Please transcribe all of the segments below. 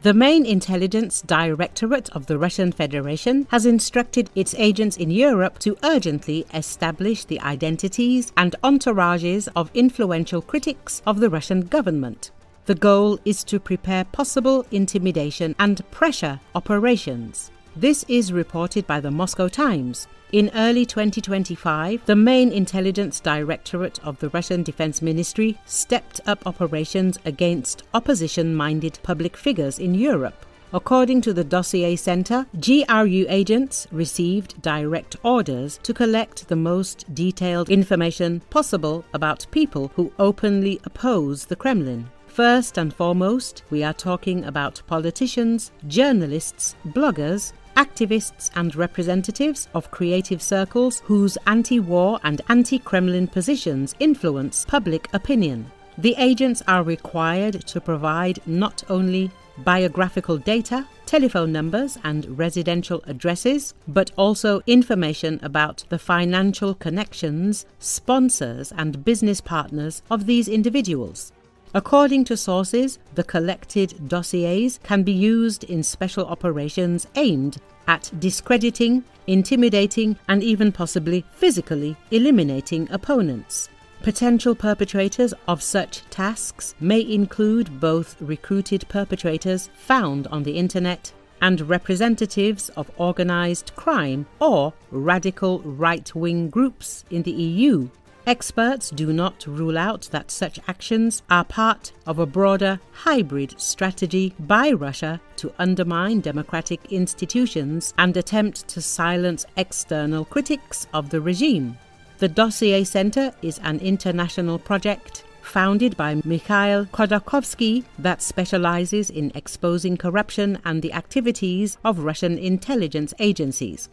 The Main Intelligence Directorate of the Russian Federation has instructed its agents in Europe to urgently establish the identities and entourages of influential critics of the Russian government. The goal is to prepare possible intimidation and pressure operations. This is reported by the Moscow Times. In early 2025, the Main Intelligence Directorate of the Russian Defense Ministry stepped up operations against opposition-minded public figures in Europe. According to the Dossier Center, GRU agents received direct orders to collect the most detailed information possible about people who openly oppose the Kremlin. First and foremost, we are talking about politicians, journalists, bloggers, activists and representatives of creative circles whose anti-war and anti-Kremlin positions influence public opinion. The agents are required to provide not only biographical data, telephone numbers and residential addresses, but also information about the financial connections, sponsors and business partners of these individuals. According to sources, the collected dossiers can be used in special operations aimed at discrediting, intimidating, and even possibly physically eliminating opponents. Potential perpetrators of such tasks may include both recruited perpetrators found on the internet and representatives of organized crime or radical right-wing groups in the EU. Experts do not rule out that such actions are part of a broader hybrid strategy by Russia to undermine democratic institutions and attempt to silence external critics of the regime. The Dossier Center is an international project founded by Mikhail Khodorkovsky that specializes in exposing corruption and the activities of Russian intelligence agencies.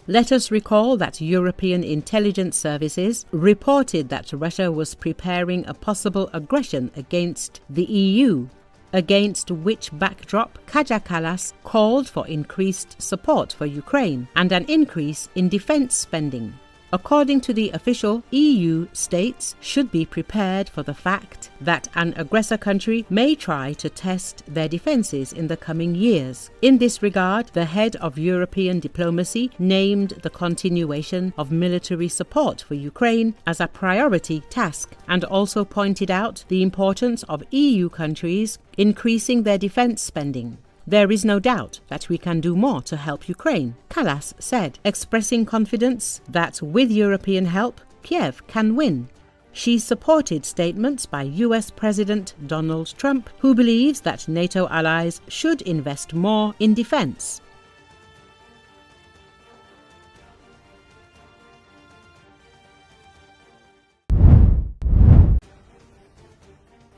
Let us recall that European intelligence services reported that Russia was preparing a possible aggression against the EU, against which backdrop Kaja Kallas called for increased support for Ukraine and an increase in defense spending. According to the official, EU states should be prepared for the fact that an aggressor country may try to test their defenses in the coming years. In this regard, the head of European diplomacy named the continuation of military support for Ukraine as a priority task and also pointed out the importance of EU countries increasing their defense spending. There is no doubt that we can do more to help Ukraine, Kallas said, expressing confidence that with European help, Kiev can win. She supported statements by US President Donald Trump, who believes that NATO allies should invest more in defense.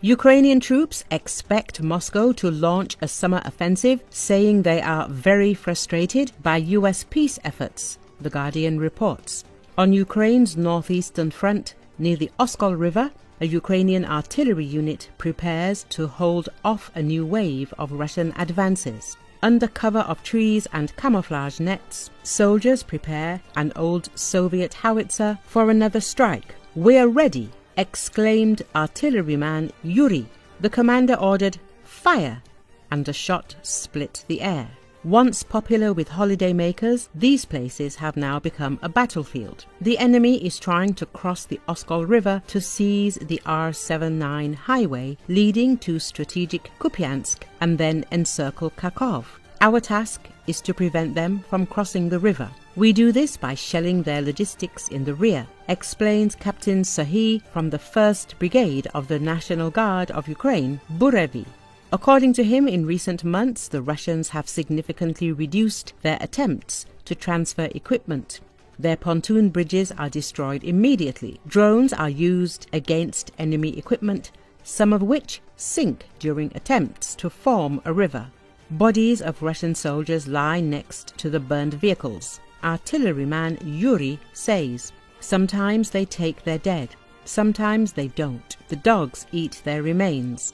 Ukrainian troops expect Moscow to launch a summer offensive, saying they are very frustrated by US peace efforts, The Guardian reports. On Ukraine's northeastern front, near the Oskol River, a Ukrainian artillery unit prepares to hold off a new wave of Russian advances. Under cover of trees and camouflage nets, soldiers prepare an old Soviet howitzer for another strike. "We're ready," exclaimed artilleryman Yuri. The commander ordered, "Fire!" and a shot split the air. Once popular with holidaymakers, these places have now become a battlefield. The enemy is trying to cross the Oskol River to seize the R79 highway leading to strategic Kupiansk and then encircle Kharkiv. Our task is to prevent them from crossing the river. We do this by shelling their logistics in the rear, explains Captain Sahi from the 1st Brigade of the National Guard of Ukraine, Burevi. According to him, in recent months, the Russians have significantly reduced their attempts to transfer equipment. Their pontoon bridges are destroyed immediately. Drones are used against enemy equipment, some of which sink during attempts to form a river. Bodies of Russian soldiers lie next to the burned vehicles. Artilleryman Yuri says, "Sometimes they take their dead, sometimes they don't. The dogs eat their remains.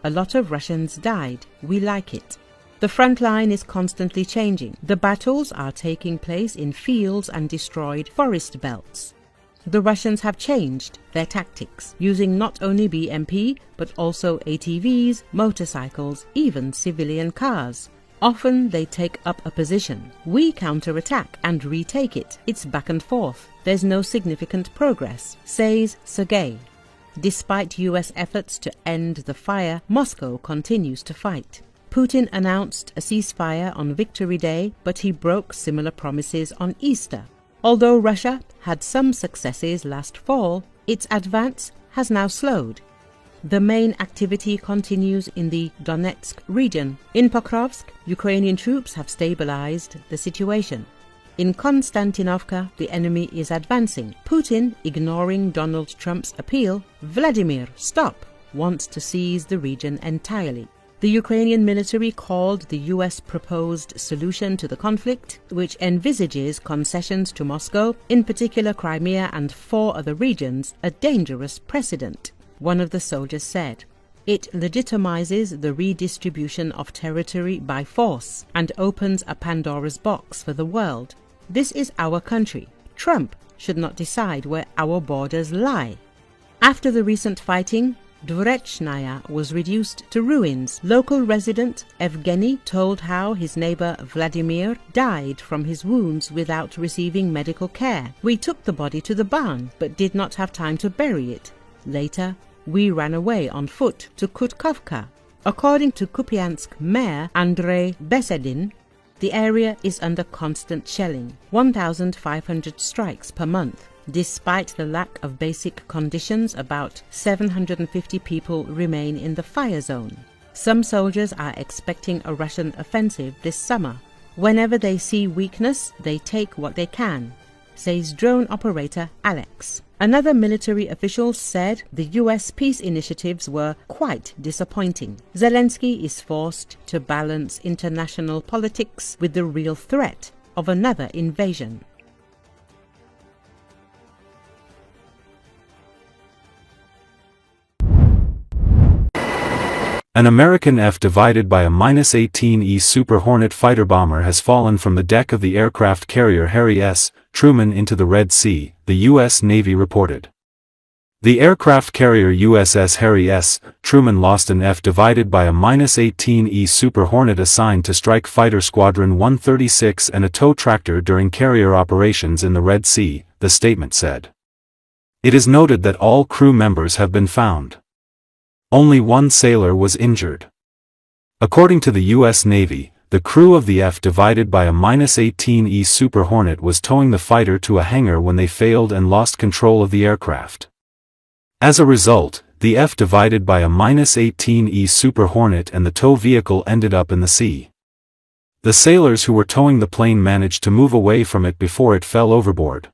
A lot of Russians died. We like it." The front line is constantly changing. The battles are taking place in fields and destroyed forest belts. the Russians have changed their tactics, using not only BMP but also ATVs, motorcycles, even civilian cars. Often they take up a position. We counterattack and retake it. It's back and forth. There's no significant progress, says Sergei. Despite US efforts to end the fire, Moscow continues to fight. Putin announced a ceasefire on Victory Day, but he broke similar promises on Easter. Although Russia had some successes last fall, its advance has now slowed. The main activity continues in the Donetsk region. In Pokrovsk, Ukrainian troops have stabilized the situation. In Konstantinovka, the enemy is advancing. Putin, ignoring Donald Trump's appeal, Vladimir, stop, wants to seize the region entirely. The Ukrainian military called the US proposed solution to the conflict, which envisages concessions to Moscow, in particular Crimea and 4 other regions, a dangerous precedent. One of the soldiers said, "It legitimizes the redistribution of territory by force and opens a Pandora's box for the world. This is our country. Trump should not decide where our borders lie." After the recent fighting, Dvorechnaya was reduced to ruins. Local resident Evgeny told how his neighbor Vladimir died from his wounds without receiving medical care. "We took the body to the barn, but did not have time to bury it. Later, we ran away on foot to Kutkovka." According to Kupiansk Mayor Andrei Besedin, the area is under constant shelling, 1,500 strikes per month. Despite the lack of basic conditions, about 750 people remain in the fire zone. Some soldiers are expecting a Russian offensive this summer. Whenever they see weakness, they take what they can, says drone operator Alex. Another military official said the US peace initiatives were quite disappointing. Zelensky is forced to balance international politics with the real threat of another invasion. An American F divided by a -18E Super Hornet fighter bomber has fallen from the deck of the aircraft carrier Harry S. Truman into the Red Sea, the U.S. Navy reported. The aircraft carrier USS Harry S. Truman lost an F divided by a -18E Super Hornet assigned to Strike Fighter Squadron 136 and a tow tractor during carrier operations in the Red Sea, the statement said. It is noted that all crew members have been found. Only one sailor was injured. According to the U.S. Navy, the crew of the F divided by a -18E Super Hornet was towing the fighter to a hangar when they failed and lost control of the aircraft. As a result, the F divided by a -18E Super Hornet and the tow vehicle ended up in the sea. The sailors who were towing the plane managed to move away from it before it fell overboard.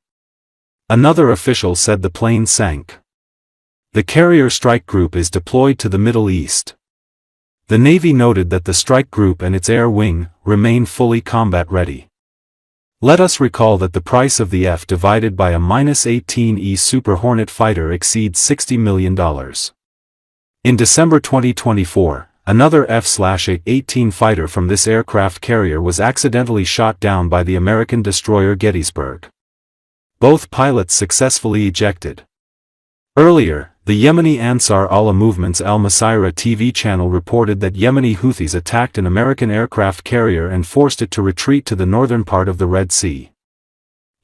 Another official said the plane sank. The carrier strike group is deployed to the Middle East. The Navy noted that the strike group and its air wing remain fully combat ready. Let us recall that the price of the F divided by a -18E Super Hornet fighter exceeds $60 million. In December 2024, another F/A-18 fighter from this aircraft carrier was accidentally shot down by the American destroyer Gettysburg. Both pilots successfully ejected. Earlier, the Yemeni Ansar Allah Movement's Al Masirah TV channel reported that Yemeni Houthis attacked an American aircraft carrier and forced it to retreat to the northern part of the Red Sea.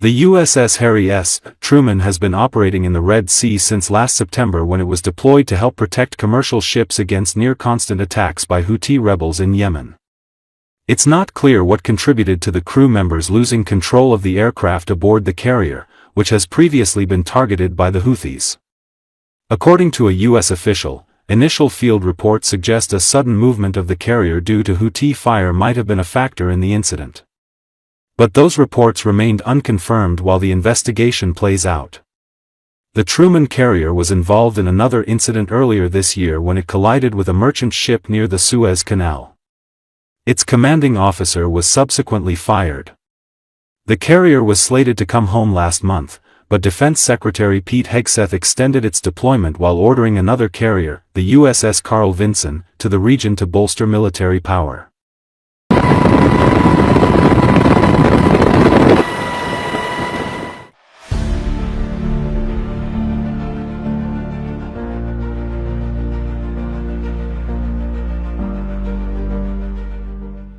The USS Harry S. Truman has been operating in the Red Sea since last September when it was deployed to help protect commercial ships against near-constant attacks by Houthi rebels in Yemen. It's not clear what contributed to the crew members losing control of the aircraft aboard the carrier, which has previously been targeted by the Houthis. According to a U.S. official, initial field reports suggest a sudden movement of the carrier due to Houthi fire might have been a factor in the incident. But those reports remained unconfirmed while the investigation plays out. The Truman carrier was involved in another incident earlier this year when it collided with a merchant ship near the Suez Canal. Its commanding officer was subsequently fired. The carrier was slated to come home last month, but Defense Secretary Pete Hegseth extended its deployment while ordering another carrier, the USS Carl Vinson, to the region to bolster military power.